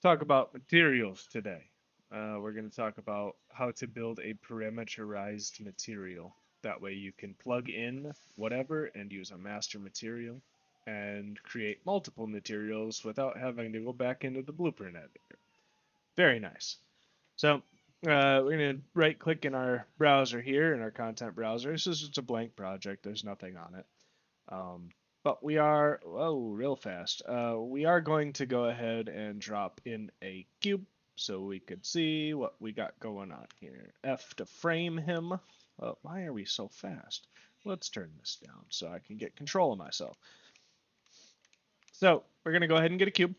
Talk about materials today. We're going to talk about how to build a parameterized material. That way you can plug in whatever and use a master material and create multiple materials without having to go back into the blueprint editor. Very nice. So we're going to right click in our browser here, in our content browser. This is just a blank project. There's nothing on it. But we are, whoa, real fast. We are going to go ahead and drop in a cube so we could see what we got going on here. F to frame him. Why are we so fast? Let's turn this down so I can get control of myself. So we're going to go ahead and get a cube.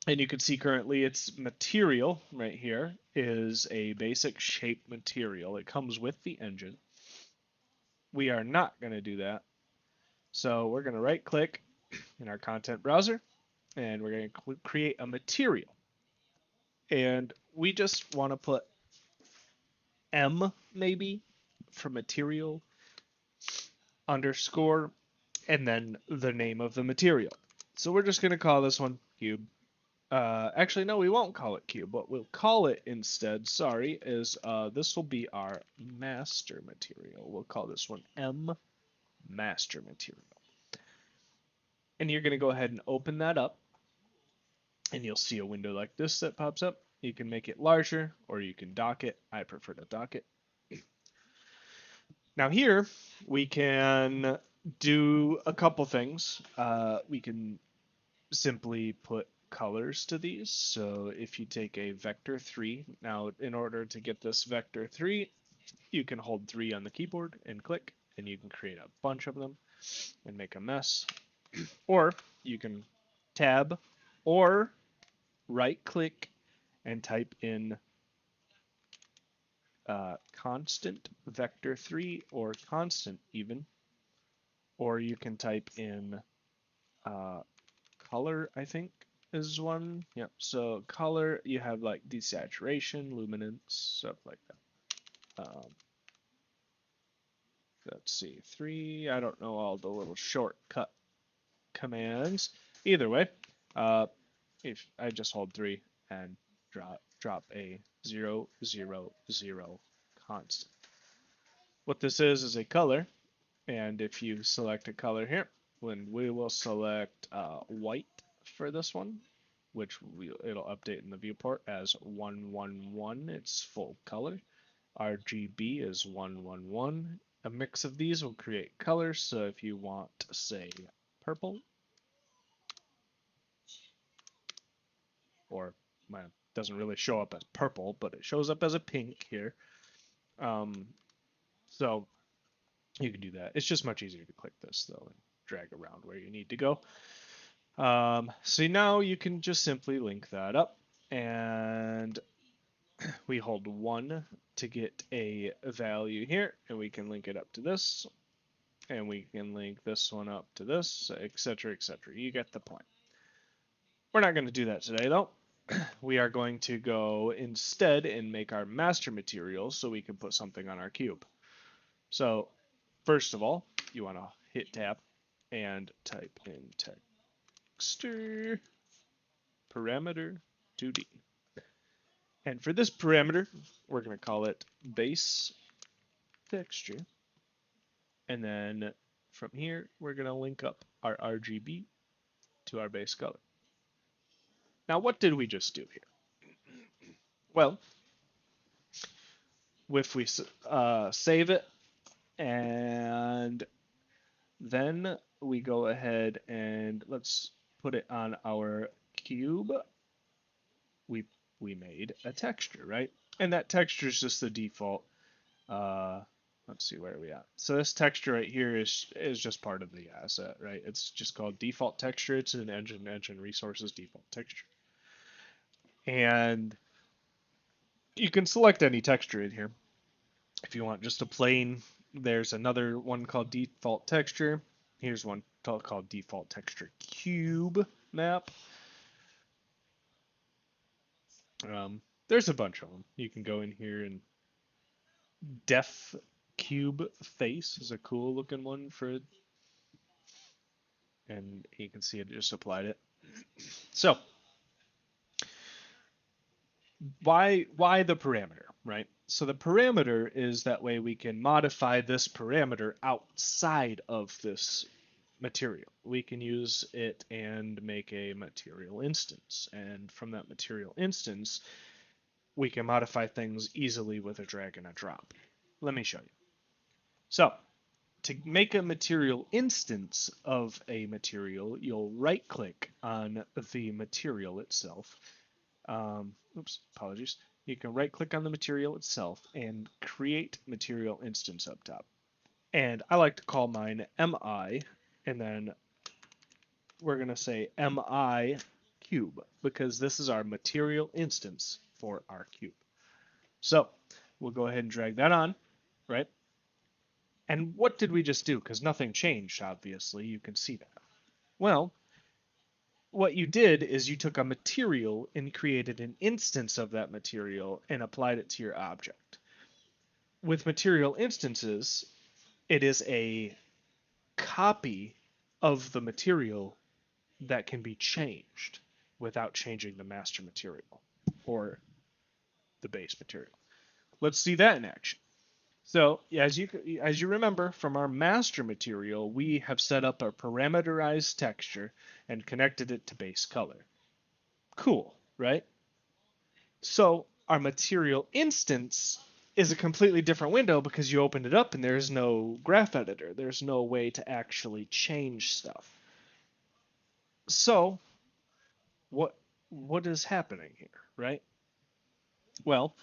And you can see currently its material right here is a basic shape material. It comes with the engine. We are not going to do that. So we're going to right click in our content browser and we're going to create a material. And we just want to put M maybe for material underscore and then the name of the material. So we're just going to call this one cube. Actually, no, we won't call it cube. What we'll call it instead, sorry, is this will be our master material. We'll call this one M master material. And you're going to go ahead and open that up and you'll see a window like this that pops up. You can make it larger or you can dock it. I prefer to dock it. Now here we can do a couple things. We can simply put colors to these. So if you take a vector 3, now in order to get this vector 3, you can hold 3 on the keyboard and click, and you can create a bunch of them and make a mess. Or you can tab or right click and type in constant vector 3 or constant even, or you can type in uh, color, I think is one. Yep. So color, you have like desaturation, luminance, stuff like that. Let's see, 3. I don't know all the little shortcut commands. Either way, if I just hold 3 and drop a 0, 0, 0 constant. What this is a color, and if you select a color here, when we will select white for this one, which it'll update in the viewport as 111, it's full color. RGB is 111. A mix of these will create colors, so if you want, say, purple, or well, it doesn't really show up as purple, but it shows up as a pink here. Um, so you can do that. It's just much easier to click this, though, and drag around where you need to go. So now you can just simply link that up, and we hold 1 to get a value here, and we can link it up to this, and we can link this one up to this, etc., etc. You get the point. We're not going to do that today, though. We are going to go instead and make our master material so we can put something on our cube. So first of all, you want to hit tab and type in texture parameter 2D. And for this parameter, we're going to call it base texture. And then from here, we're going to link up our RGB to our base color. Now, what did we just do here? Well, if we save it and then we go ahead and let's put it on our cube, we made a texture, right? And that texture is just the default. Let's see, where are we at? So this texture right here is just part of the asset, right? It's just called default texture. It's an engine resources default texture. And you can select any texture in here. If you want just a plain, there's another one called default texture. Here's one called default texture cube map. There's a bunch of them. You can go in here and def cube face is a cool looking one for it. And you can see it just applied it. So why the parameter, right? So the parameter is that way we can modify this parameter outside of this material. We can use it and make a material instance. And from that material instance, we can modify things easily with a drag and a drop. Let me show you. So to make a material instance of a material, you'll right click on the material itself. Oops, apologies. You can right click on the material itself and create material instance up top. And I like to call mine MI, and then we're going to say MI cube because this is our material instance for our cube. So we'll go ahead and drag that on, right? And what did we just do? Because nothing changed, obviously. You can see that. Well, what you did is you took a material and created an instance of that material and applied it to your object. With material instances, it is a copy of the material that can be changed without changing the master material or the base material. Let's see that in action. So as you remember from our master material, we have set up a parameterized texture and connected it to base color. Cool, right? So our material instance is a completely different window because you opened it up and there's no graph editor. There's no way to actually change stuff. So what what is happening here, right? Well,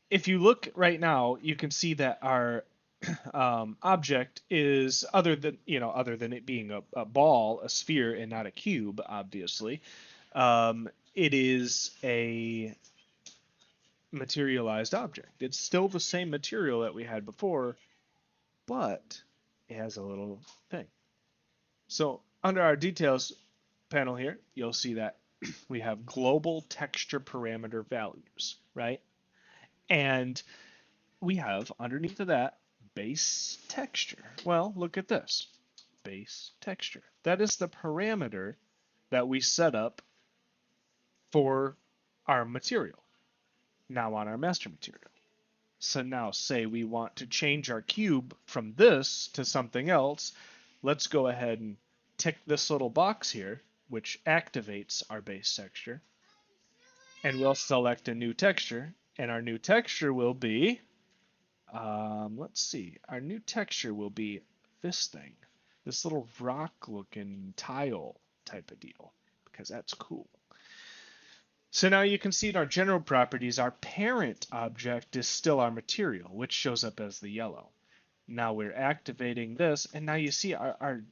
if you look right now, you can see that our object is other than it being a ball, a sphere, and not a cube, obviously. It is a materialized object. It's still the same material that we had before, but it has a little thing. So under our details panel here, you'll see that we have global texture parameter values, right? And we have underneath of that base texture. Well, look at this. Base texture. That is the parameter that we set up for our material. Now on our master material. So now say we want to change our cube from this to something else. Let's go ahead and tick this little box here, which activates our base texture. And we'll select a new texture. And our new texture will be, let's see, our new texture will be this thing. This little rock looking tile type of deal, because that's cool. So now you can see in our general properties, our parent object is still our material, which shows up as the yellow. Now we're activating this, and now you see our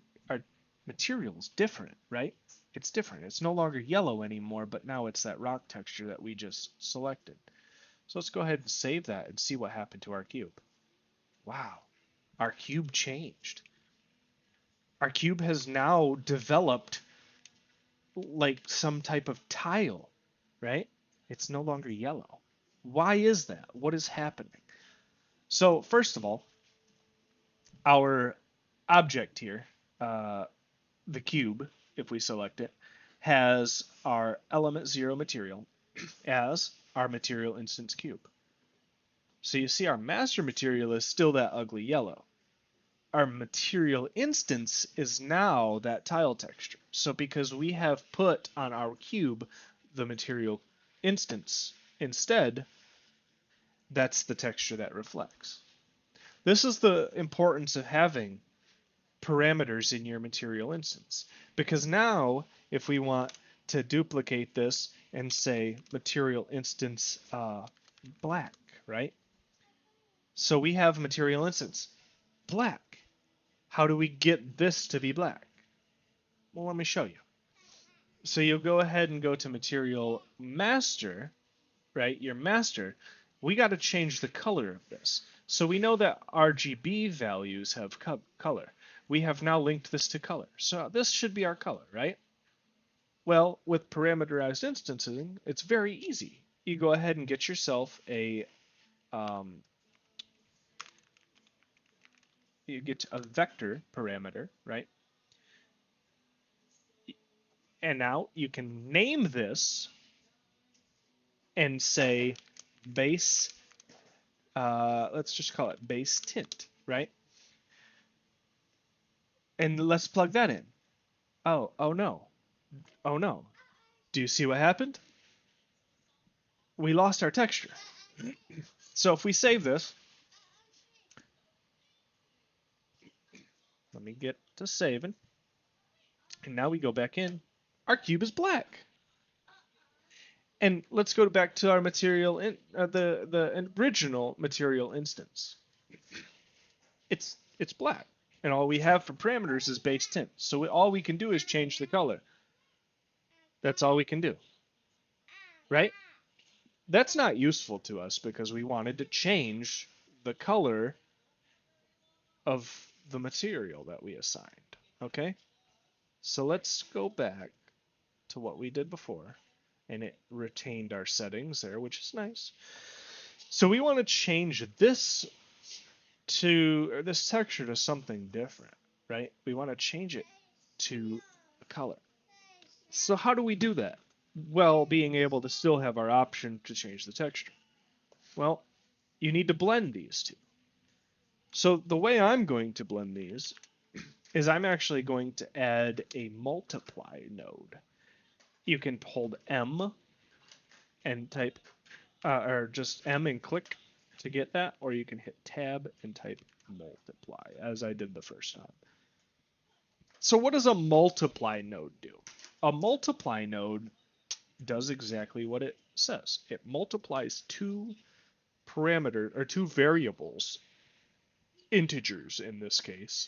material is different, right? It's different. It's no longer yellow anymore, but now it's that rock texture that we just selected. So let's go ahead and save that and see what happened to our cube. Wow, our cube changed. Our cube has now developed like some type of tile, right? It's no longer yellow. Why is that? What is happening? So first of all, our object here, the cube, if we select it, has our element 0 material as our material instance cube. So you see our master material is still that ugly yellow. Our material instance is now that tile texture. So because we have put on our cube the material instance instead, that's the texture that reflects. This is the importance of having parameters in your material instance. Because now, if we want to duplicate this and say material instance black, right? So we have material instance black. How do we get this to be black? Well, let me show you. So you'll go ahead and go to material master, right? Your master. We got to change the color of this. So we know that RGB values have color. We have now linked this to color. So this should be our color, right? Well, with parameterized instancing, it's very easy. You go ahead and get yourself you get a vector parameter, right? And now you can name this and say base, let's just call it base tint, right? And let's plug that in. Oh no. Oh no. Do you see what happened? We lost our texture. So if we save this, let me get to saving, and now we go back in, our cube is black. And let's go back to our material, the original material instance. It's black, and all we have for parameters is base tint. So all we can do is change the color. That's all we can do, right? That's not useful to us because we wanted to change the color of the material that we assigned. Okay, so let's go back to what we did before, and it retained our settings there, which is nice. So we want to change this texture to something different, right? We want to change it to a color. So how do we do that? Well, being able to still have our option to change the texture. Well, you need to blend these two. So the way I'm going to blend these is I'm actually going to add a multiply node. You can hold M and type, or just M and click to get that, or you can hit tab and type multiply, as I did the first time. So what does a multiply node do? A multiply node does exactly what it says. It multiplies two parameters, or two variables, integers in this case,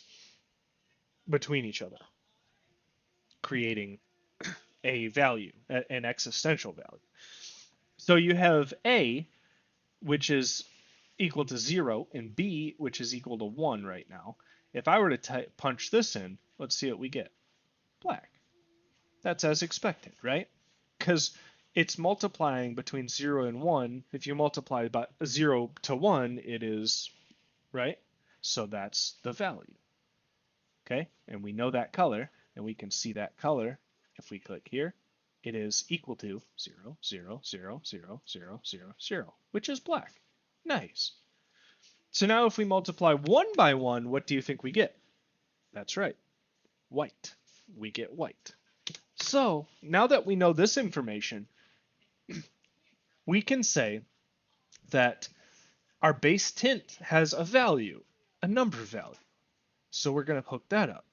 between each other, creating a value, an existential value. So you have A, which is equal to 0, and B, which is equal to 1 right now. If I were to punch this in, let's see what we get. Black. That's as expected, right? Because it's multiplying between 0 and 1. If you multiply by 0 to 1, it is, right? So that's the value. Okay? And we know that color, and we can see that color if we click here. It is equal to 0, 0, 0, 0, 0, 0, 0, which is black. Nice. So now if we multiply 1 by 1, what do you think we get? That's right, white. We get white. So now that we know this information, we can say that our base tint has a value, a number value. So we're going to hook that up.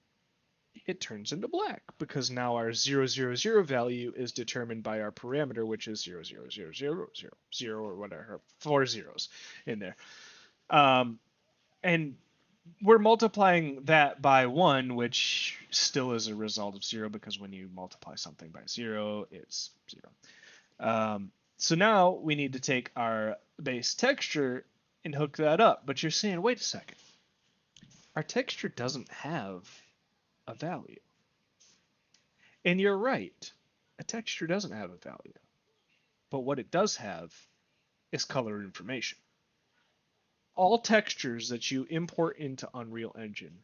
It turns into black because now our 0, 0, 0 value is determined by our parameter, which is 0, 0, 0, 0, 0, 0, or whatever, 4 zeros in there. And we're multiplying that by 1, which still is a result of 0 because when you multiply something by 0, it's 0. So now we need to take our base texture and hook that up. But you're saying, wait a second. Our texture doesn't have a value. And you're right. A texture doesn't have a value. But what it does have is color information. All textures that you import into Unreal Engine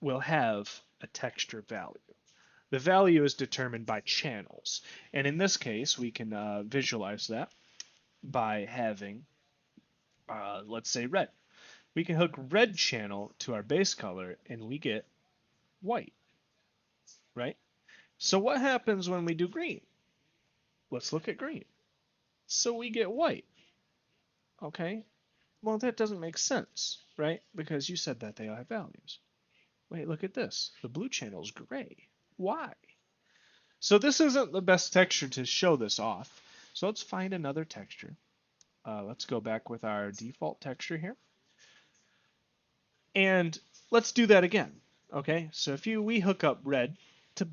will have a texture value. The value is determined by channels. And in this case, we can visualize that by having, let's say, red. We can hook red channel to our base color and we get white, right? So what happens when we do green? Let's look at green. So we get white, okay? Well, that doesn't make sense, right? Because you said that they all have values. Wait, look at this. The blue channel is gray. Why? So this isn't the best texture to show this off. So let's find another texture. Let's go back with our default texture here. And let's do that again. Okay, so if we hook up red to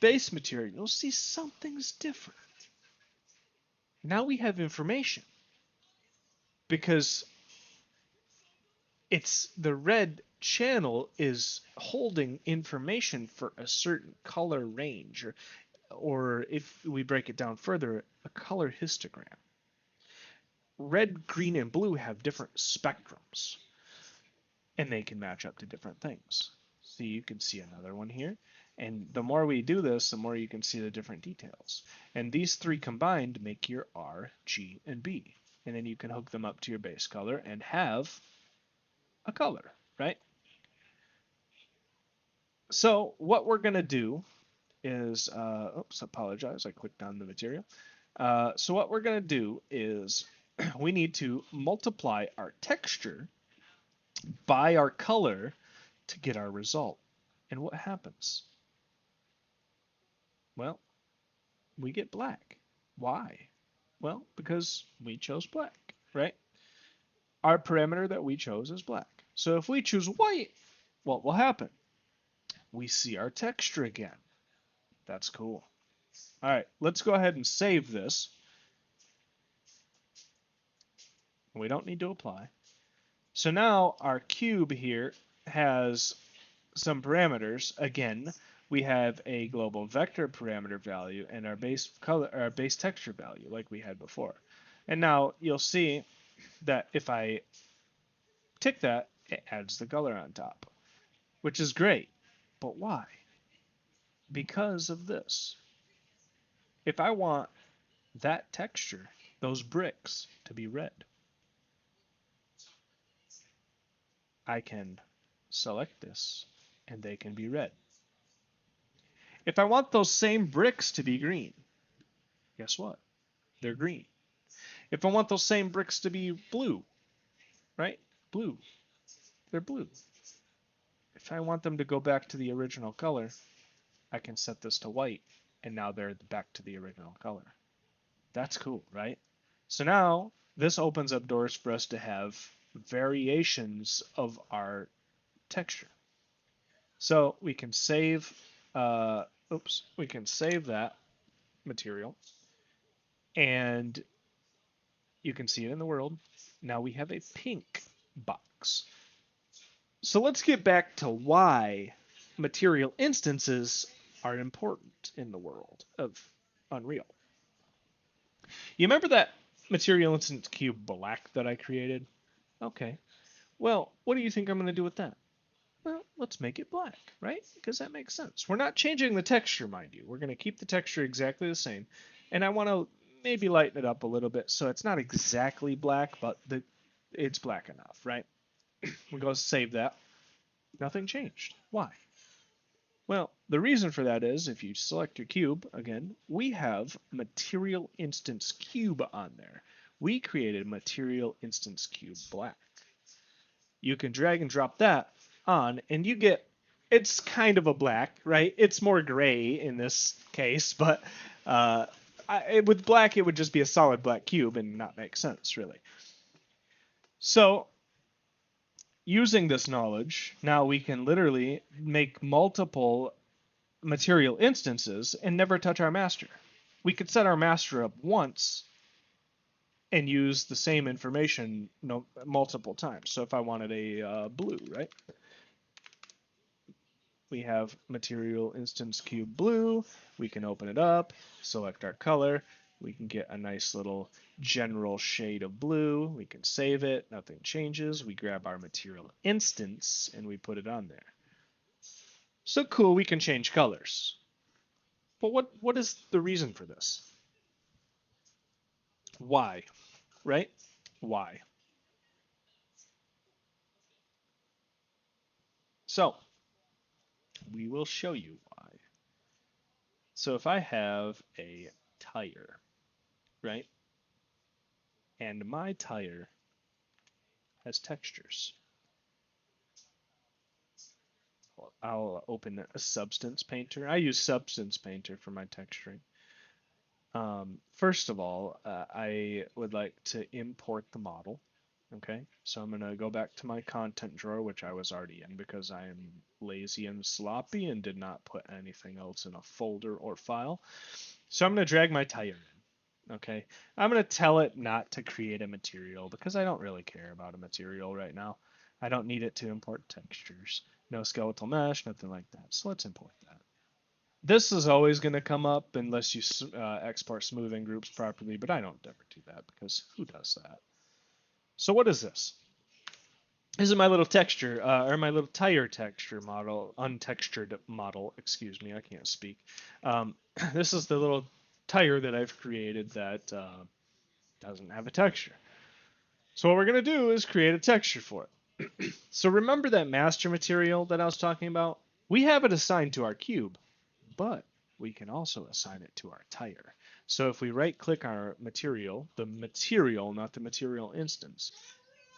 base material, you'll see something's different. Now we have information because it's the red channel is holding information for a certain color range, or if we break it down further, a color histogram. Red, green, and blue have different spectrums, and they can match up to different things. So you can see another one here, And the more we do this, the more you can see the different details. And these three combined make your R, G, and B. And then you can hook them up to your base color and have a color, right? So what we're going to do is, oops, apologize, I clicked on the material. So what we're going to do is we need to multiply our texture by our color to get our result. And what happens? Well, we get black. Why? Well, because we chose black, right? Our parameter that we chose is black. So if we choose white, what will happen? We see our texture again. That's cool. All right, let's go ahead and save this. We don't need to apply. So now our cube here has some parameters. Again, we have a global vector parameter value and our base color, our base texture value, like we had before. And now you'll see that if I tick that, it adds the color on top, which is great. But why? Because of this. If I want that texture, those bricks, to be red, I can select this and they can be red. If I want those same bricks to be green, guess what? They're green. If I want those same bricks to be blue, right? Blue, they're blue. If I want them to go back to the original color, I can set this to white, and now they're back to the original color. That's cool, right? So now this opens up doors for us to have variations of our texture. So we can save, we can save that material, and you can see it in the world. Now we have a pink box. So let's get back to why material instances are important in the world of Unreal. You remember that material instance cube black that I created? Okay. Well, what do you think I'm going to do with that? Well, let's make it black, right? Because that makes sense. We're not changing the texture, mind you. We're going to keep the texture exactly the same. And I want to maybe lighten it up a little bit so it's not exactly black, but it's black enough, right? We go save that. Nothing changed. Why? Well, the reason for that is if you select your cube, again, we have material instance cube on there. We created material instance cube black. You can drag and drop that on and you get, it's kind of a black, right? It's more gray in this case, but with black it would just be a solid black cube and not make sense really. So using this knowledge, now we can literally make multiple material instances and never touch our master. We could set our master up once and use the same information multiple times. So if I wanted a blue, right? We have material instance cube blue. We can open it up, select our color. We can get a nice little general shade of blue. We can save it. Nothing changes. We grab our material instance and we put it on there. So cool, we can change colors. But what is the reason for this? Why? Right? Why? So we will show you why. So if I have a tire, right? And my tire has textures. I'll open a Substance Painter. I use Substance Painter for my texturing. First of all, I would like to import the model. Okay, so I'm going to go back to my content drawer, which I was already in because I am lazy and sloppy and did not put anything else in a folder or file. So I'm going to drag my tire in. Okay, I'm going to tell it not to create a material because I don't really care about a material right now. I don't need it to import textures. No skeletal mesh, nothing like that. So let's import that. This is always going to come up unless you export smoothing groups properly, but I don't ever do that because who does that? So what is this? This is my little texture, or my little tire texture model, untextured model, excuse me, I can't speak. Um, this is the little tire that I've created that doesn't have a texture. So what we're going to do is create a texture for it. So remember that master material that I was talking about? We have it assigned to our cube, but we can also assign it to our tire. So if we right click our material, the material, not the material instance,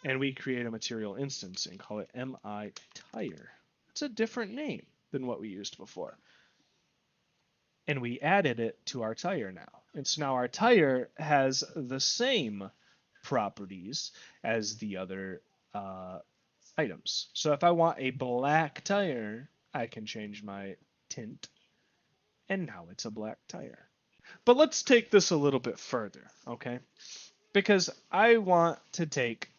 and we create a material instance and call it mi tire. It's a different name than what we used before. And we added it to our tire now. And so now our tire has the same properties as the other uh, items. So if I want a black tire, I can change my tint, and now it's a black tire. But let's take this a little bit further, okay? Because I want to take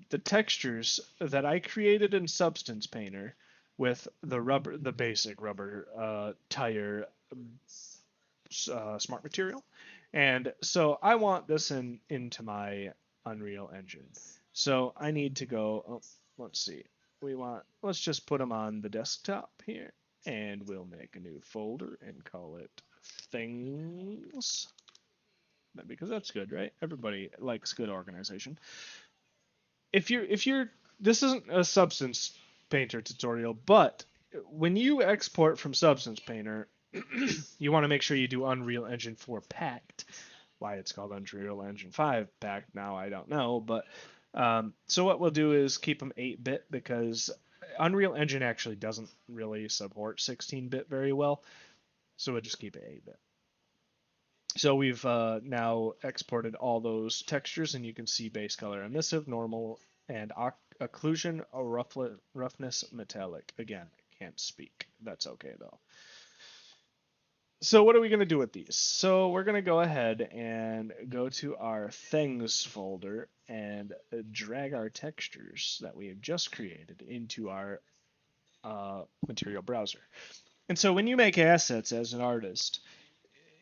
the textures that I created in Substance Painter with the basic rubber tire smart material, and so I want this into my Unreal Engine. So I need to go. Oh, let's see. Let's just put them on the desktop here, and we'll make a new folder and call it things. Because that's good, right? Everybody likes good organization. If you're this isn't a Substance Painter tutorial, but when you export from Substance Painter, you want to make sure you do Unreal Engine 4 packed. Why it's called Unreal Engine 5 packed now, I don't know, but so what we'll do is keep them 8-bit because Unreal Engine actually doesn't really support 16-bit very well, so we'll just keep it 8-bit. So we've now exported all those textures, and you can see base color, emissive, normal, and occlusion, roughness, metallic. Again, can't speak. That's okay though. So what are we going to do with these? So we're going to go ahead and go to our things folder and drag our textures that we have just created into our material browser. And so when you make assets as an artist,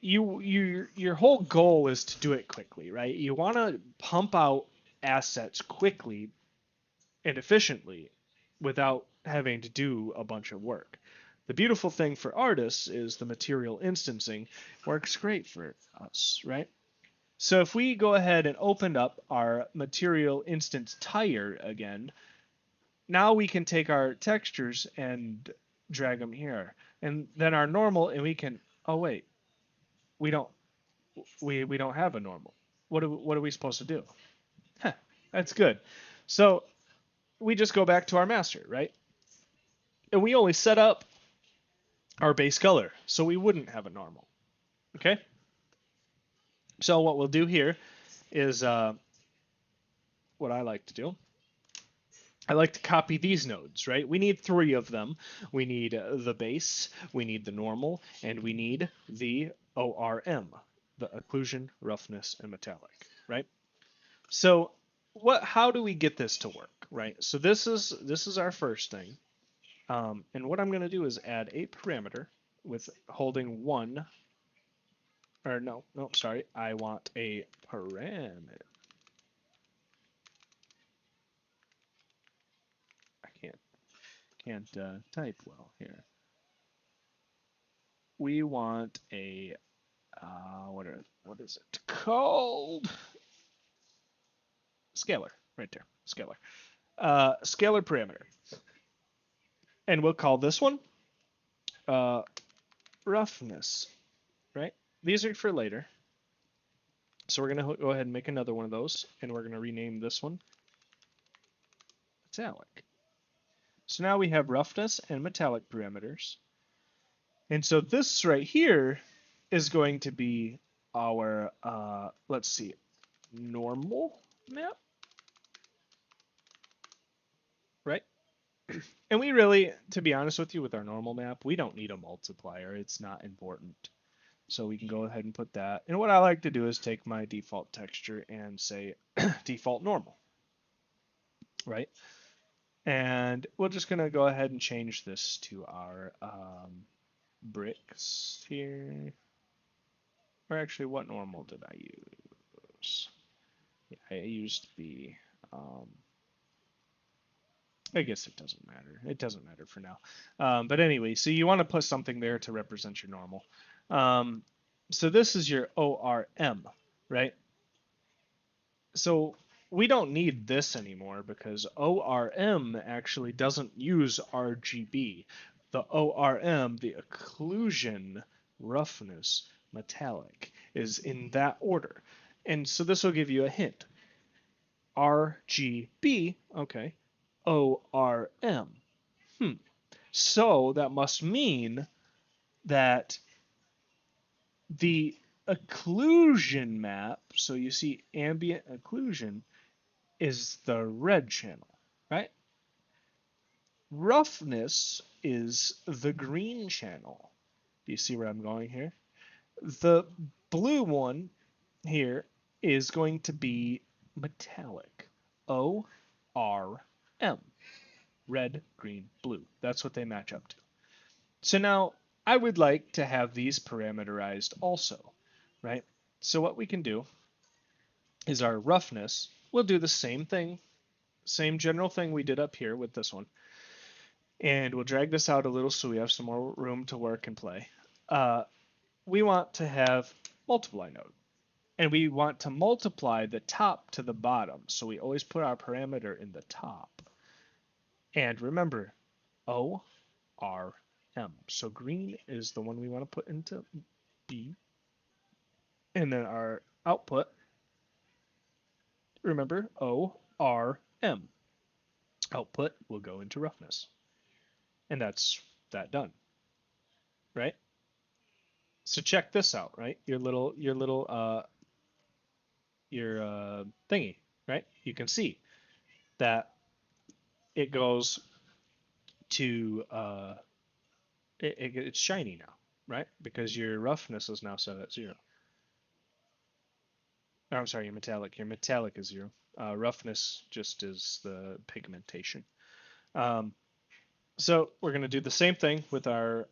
your whole goal is to do it quickly, right? You want to pump out assets quickly and efficiently without having to do a bunch of work. The beautiful thing for artists is the material instancing works great for us, right? So if we go ahead and open up our material instance tire again, now we can take our textures and drag them here. And then our normal, and we can, oh wait, we don't we don't have a normal. What are we supposed to do? Huh, that's good. So we just go back to our master, right? And we only set up our base color, so we wouldn't have a normal. Okay. So what we'll do here is what I like to do. I like to copy these nodes, right? We need 3 of them. We need the base, we need the normal, and we need the ORM, the occlusion, roughness, and metallic, right? So how do we get this to work, right? So this is our first thing. And what I'm going to do is add a parameter with holding 1, or no, sorry, I want a parameter. I can't type well here. We want a what is it called? Scalar, right there, scalar. Scalar parameter, and we'll call this one uh, roughness, right? These are for later. So we're going to go ahead and make another one of those, and we're going to rename this one metallic. So now we have roughness and metallic parameters. And so this right here is going to be our, let's see, normal map, right? And we really, to be honest with you, with our normal map, we don't need a multiplier. It's not important. So we can go ahead and put that. And what I like to do is take my default texture and say default normal, right? And we're just going to go ahead and change this to our bricks here. Or actually, what normal did I use? Yeah, I used the I guess it doesn't matter. It doesn't matter for now. But anyway, so you want to put something there to represent your normal. Um, so this is your ORM, right? So we don't need this anymore because ORM actually doesn't use RGB. The ORM, the occlusion, roughness, metallic, is in that order. And so this will give you a hint. RGB, okay, ORM. So that must mean that the occlusion map, so you see ambient occlusion, is the red channel, right? Roughness is the green channel. Do you see where I'm going here? The blue one here is going to be metallic. ORM. Red, green, blue. That's what they match up to. So now I would like to have these parameterized also, right? So what we can do is our roughness, we'll do the same thing, same general thing we did up here with this one. And we'll drag this out a little so we have some more room to work and play. We want to have multiply node. And we want to multiply the top to the bottom. So we always put our parameter in the top. And remember, O, R, M. So green is the one we want to put into B. And then our output, remember, O, R, M. Output will go into roughness. And that's that done, right? So check this out, right? Your thingy, right? You can see that it goes to it's shiny now, right? Because your roughness is now set at 0. Oh, I'm sorry, your metallic. Your metallic is 0. Roughness just is the pigmentation. Um, so we're going to do the same thing with our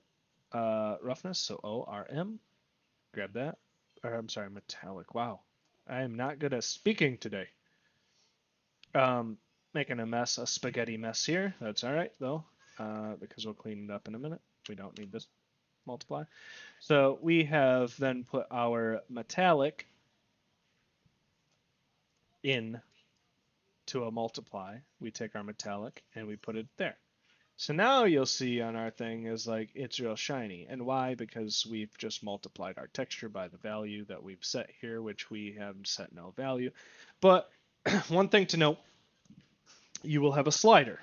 roughness. So ORM, grab that. Or, I'm sorry, metallic. Wow, I am not good at speaking today. Um, Making a mess, a spaghetti mess here. That's all right though, because we'll clean it up in a minute. We don't need this multiply. So we have then put our metallic in to a multiply. We take our metallic and we put it there. So now you'll see on our thing is like it's real shiny. And why? Because we've just multiplied our texture by the value that we've set here, which we have set no value. But one thing to note, you will have a slider.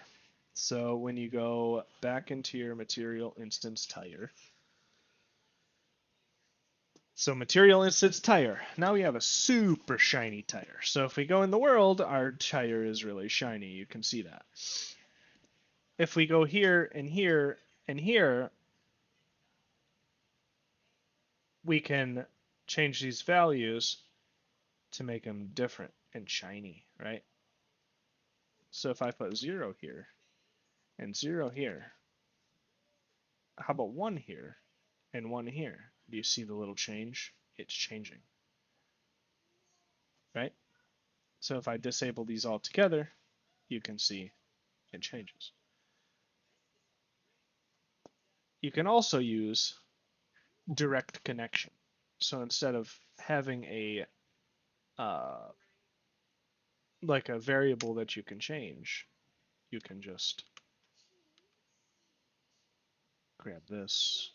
So when you go back into your material instance tire, so material instance tire, now we have a super shiny tire. So if we go in the world, our tire is really shiny. You can see that. If we go here and here and here, we can change these values to make them different and shiny, right? So if I put 0 here and 0 here, how about 1 here and 1 here? Do you see the little change? It's changing, right? So if I disable these all together, you can see it changes. You can also use direct connection. So instead of having a like a variable that you can change, you can just grab this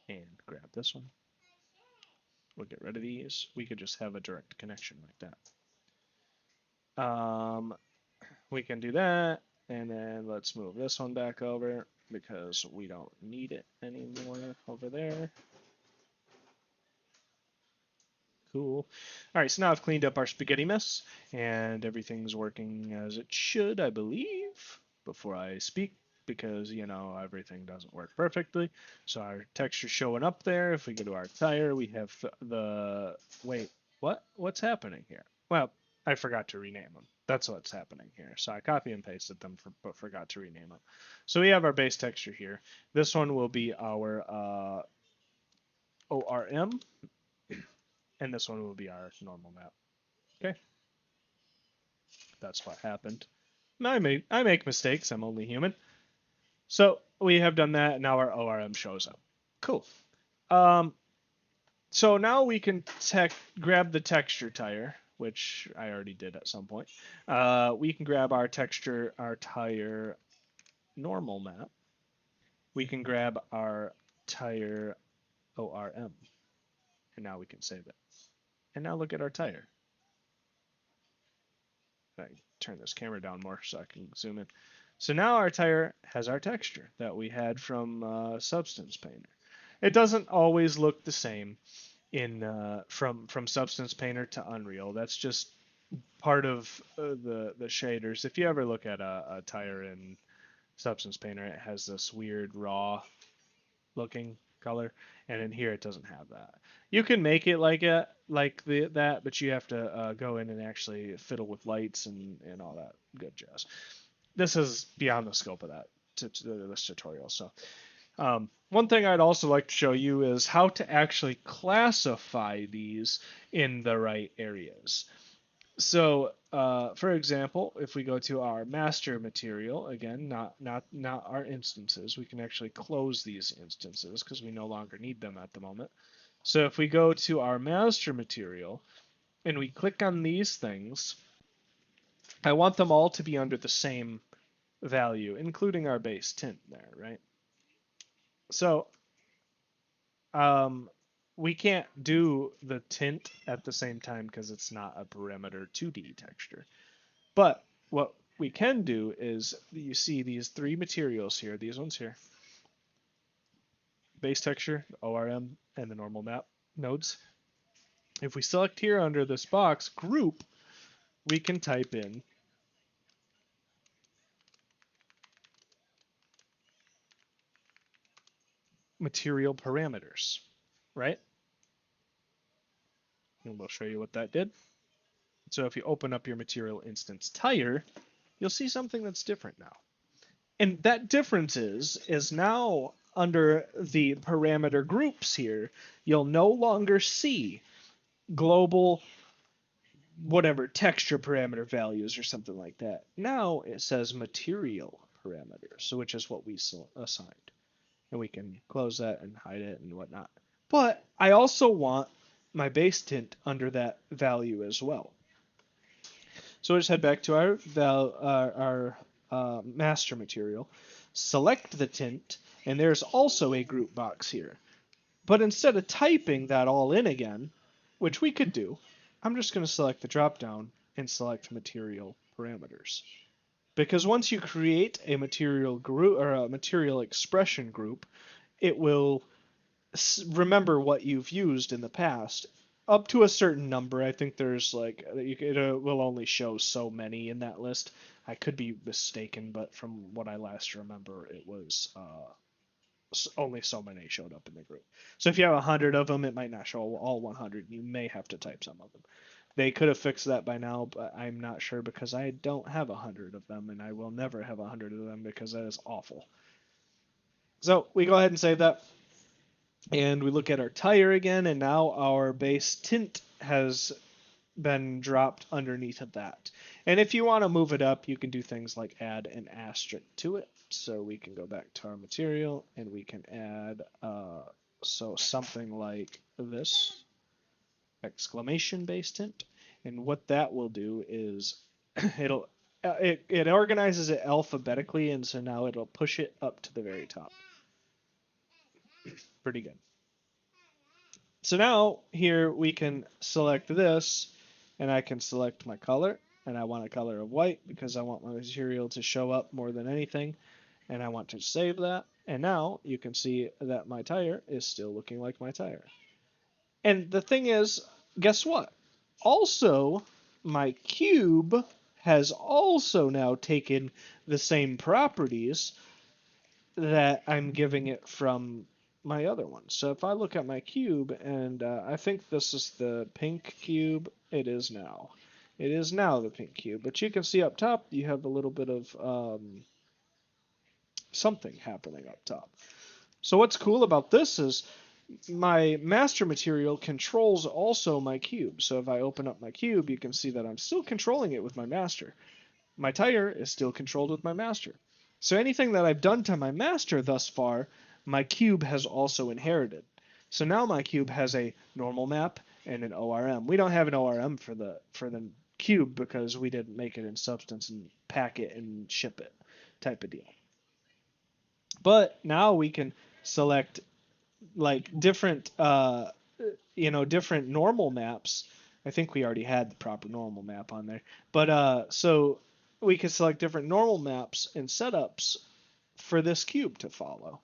and grab this one. We'll get rid of these. We could just have a direct connection like that. We can do that, and then let's move this one back over because we don't need it anymore over there. Cool. All right, so now I've cleaned up our spaghetti mess, and everything's working as it should, I believe, before I speak, because, you know, everything doesn't work perfectly. So our texture's showing up there. If we go to our tire, we have the... Wait, what? What's happening here? Well, I forgot to rename them. That's what's happening here. So I copy and pasted them, but forgot to rename them. So we have our base texture here. This one will be our ORM, and this one will be our normal map. Okay, that's what happened. I make mistakes. I'm only human. So we have done that. And now our ORM shows up. Cool. Um, so now we can grab the texture tire, which I already did at some point. We can grab our tire normal map. We can grab our tire ORM, and now we can save it. And now look at our tire. I turn this camera down more so I can zoom in. So now our tire has our texture that we had from Substance Painter. It doesn't always look the same in from Substance Painter to Unreal. That's just part of the shaders. If you ever look at a tire in Substance Painter, it has this weird raw looking color, and in here it doesn't have that. You can make it that, but you have to go in and actually fiddle with lights and all that good jazz. This is beyond the scope of that this tutorial. So one thing I'd also like to show you is how to actually classify these in the right areas. So, for example, if we go to our master material, again, not our instances, we can actually close these instances because we no longer need them at the moment. So if we go to our master material and we click on these things, I want them all to be under the same value, including our base tint there, right? So we can't do the tint at the same time because it's not a parameter 2D texture. But what we can do is you see these three materials here, these ones here, base texture, ORM, and the normal map nodes. If we select here under this box, group, we can type in material parameters, right? And we'll show you what that did. So if you open up your material instance tire, you'll see something that's different now. And that difference is now under the parameter groups here, you'll no longer see global whatever texture parameter values or something like that. Now it says material parameters, so which is what we assigned. And we can close that and hide it and whatnot. But I also want my base tint under that value as well. So we'll just head back to our master material, select the tint, and there's also a group box here. But instead of typing that all in again, which we could do, I'm just going to select the dropdown and select material parameters. Because once you create a material group or a material expression group, it will remember what you've used in the past up to a certain number. I think there's it will only show so many in that list. I could be mistaken, but from what I last remember, it was only so many showed up in the group. So if you have 100 of them, it might not show all 100. You may have to type some of them. They could have fixed that by now, but I'm not sure because I don't have 100 of them, and I will never have 100 of them because that is awful. So we go ahead and save that. And we look at our tire again, and now our base tint has been dropped underneath of that. And if you want to move it up, you can do things like add an asterisk to it. So we can go back to our material, and we can add so something like this, exclamation base tint. And what that will do is it organizes it alphabetically, and so now it'll push it up to the very top. Pretty good. So now here we can select this, and I can select my color, and I want a color of white because I want my material to show up more than anything, and I want to save that. And now you can see that my tire is still looking like my tire. And the thing is, guess what? Also, my cube has also now taken the same properties that I'm giving it from my other one. So if I look at my cube, and I think this is the pink cube, it is now. It is now the pink cube. But you can see up top, you have a little bit of something happening up top. So what's cool about this is my master material controls also my cube. So if I open up my cube, you can see that I'm still controlling it with my master. my tire is still controlled with my master. So anything that I've done to my master thus far, my cube has also inherited. So now my cube has a normal map and an ORM. We don't have an ORM for the cube because we didn't make it in Substance and pack it and ship it type of deal. But now we can select like different different normal maps. I think we already had the proper normal map on there. But so we can select different normal maps and setups for this cube to follow.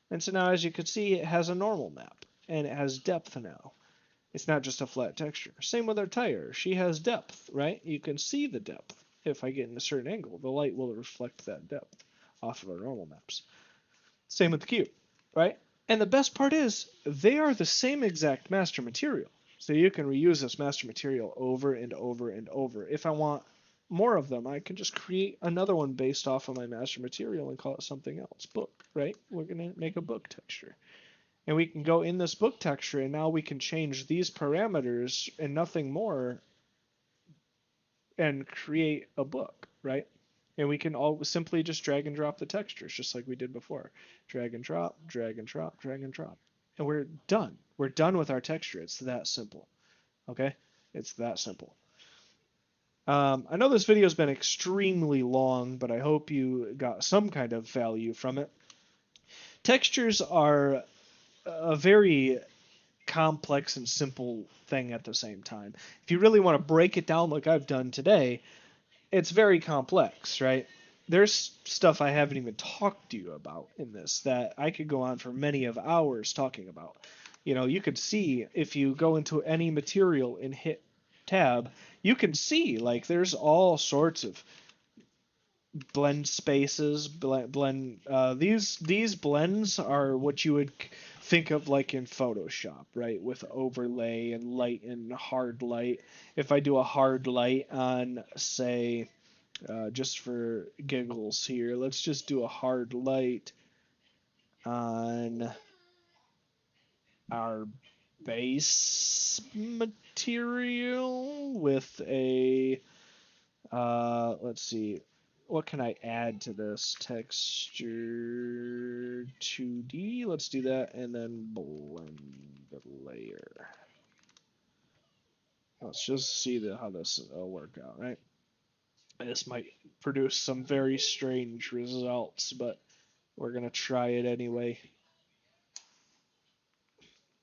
And so now as you can see, it has a normal map and it has depth now. It's not just a flat texture. Same with our tire. She has depth, right? You can see the depth. If I get in a certain angle, the light will reflect that depth off of our normal maps. Same with the cube, right? And the best part is they are the same exact master material. So you can reuse this master material over and over and over. If I want more of them, I can just create another one based off of my master material and call it something else. Book, right? We're going to make a book texture. And we can go in this book texture and now we can change these parameters and nothing more and create a book, right? And we can all simply just drag and drop the textures just like we did before. Drag and drop, drag and drop, drag and drop. And we're done. We're done with our texture. It's that simple. Okay? It's that simple. I know this video has been extremely long, but I hope you got some kind of value from it. Textures are a very complex and simple thing at the same time. If you really want to break it down like I've done today, it's very complex, right? There's stuff I haven't even talked to you about in this that I could go on for many of hours talking about. You could see if you go into any material and hit tab, you can see like there's all sorts of blend spaces, blend. These blends are what you would think of like in Photoshop, right? With overlay and light and hard light. If I do a hard light on, say, just for giggles here, let's just do a hard light on our base material with a let's see, what can I add to this texture 2D? Let's do that and then blend the layer. Let's just see how this will work out, right? This might produce some very strange results, but we're gonna try it anyway.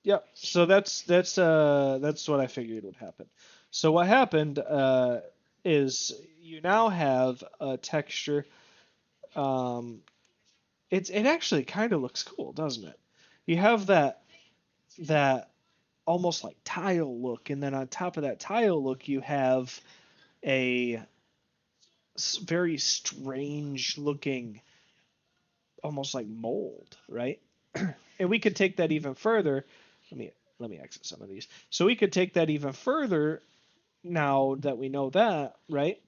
Yep. So that's what I figured would happen. So what happened is you now have a texture. It actually kind of looks cool, doesn't it? You have that almost like tile look, and then on top of that tile look, you have a very strange looking, almost like mold, right? And we could take that even further. Let me exit some of these. So we could take that even further now that we know that, right?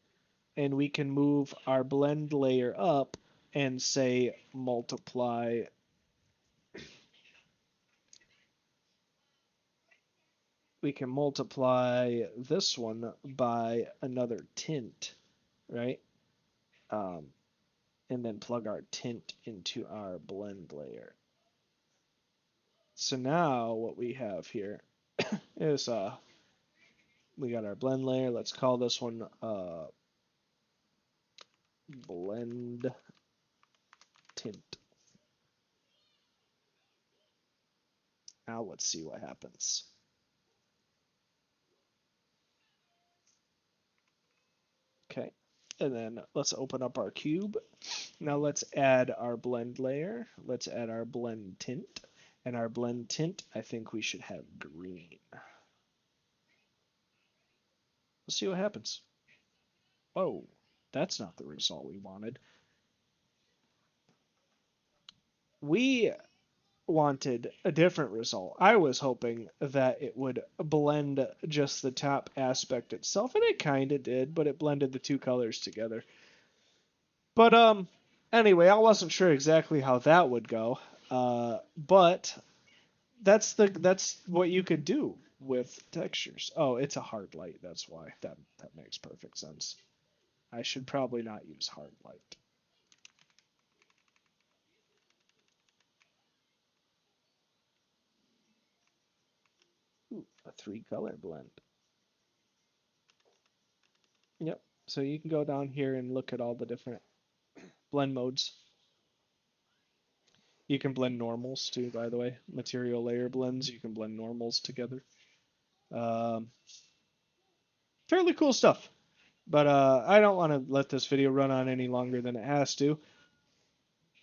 And we can move our blend layer up and say multiply. We can multiply this one by another tint, right? Um, and then plug our tint into our blend layer. So now what we have here is we got our blend layer. Let's call this one blend tint. Now let's see what happens. Okay, and then let's open up our cube. Now let's add our blend layer. Let's add our blend tint. And our blend tint, I think we should have green. Let's see what happens. Whoa, that's not the result we wanted. We wanted a different result. I was hoping that it would blend just the top aspect itself, and it kind of did, but it blended the two colors together. But anyway, I wasn't sure exactly how that would go. But that's what you could do with textures. Oh, it's a hard light. That's why that makes perfect sense. I should probably not use hard light. Ooh, a 3-color blend. Yep. So you can go down here and look at all the different blend modes. You can blend normals too, by the way. Material layer blends, you can blend normals together. Um, Fairly cool stuff. But I don't want to let this video run on any longer than it has to,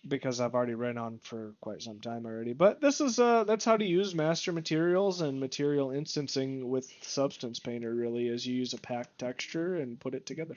because I've already ran on for quite some time already. But this is that's how to use master materials and material instancing with Substance Painter, really, is you use a packed texture and put it together.